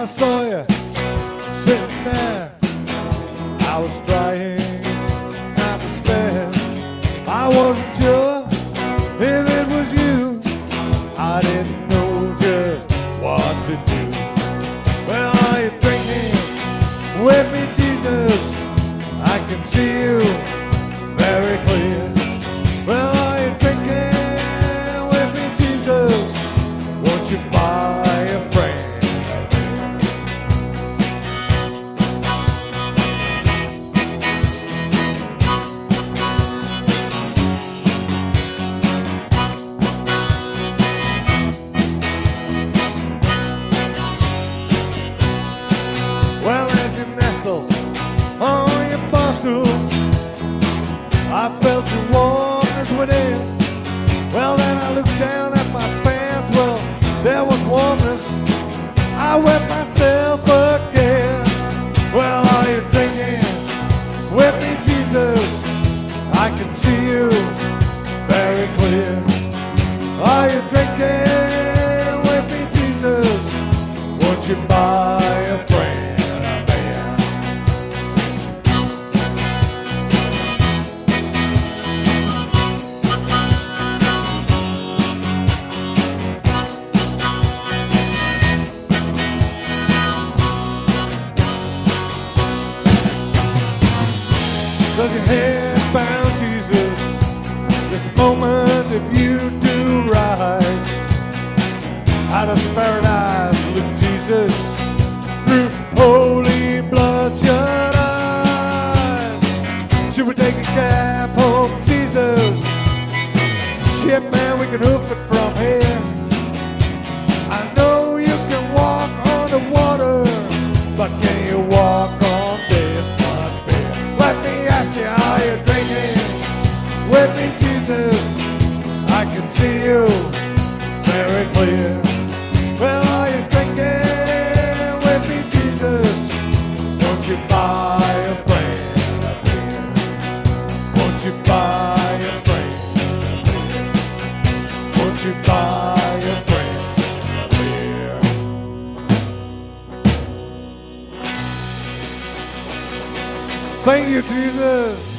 I saw you sitting there, I was trying not to stare. I wasn't sure if it was you. I didn't know just what to do. Well, are you drinking with me, Jesus? I can see you very clear. Well, are you drinking with me, Jesus? Won't you buy a friend? Well, as you nestled on your bar stool, I felt your warmness within. Well, then I looked down at my pants. Well, there was warmness. I wet myself again. Well, are you drinking with me, Jesus? I can see you very clear. Are you drinking with me, Jesus? Won't you buy a friend? Does your head bound, Jesus? This moment, if you do rise out of paradise with Jesus through holy bloodshot eyes, should we take a cab home, Jesus? Shit, man, we can hoof it from here. I know you can walk on the water, but can you walk on this much beer? Let me ask you, are you drinking with me, Jesus? I can see you very clear. Well, are you drinking with me, Jesus? Won't you buy a friend a beer? Won't you buy a friend a beer? Won't you buy a friend a beer? Thank you, Jesus.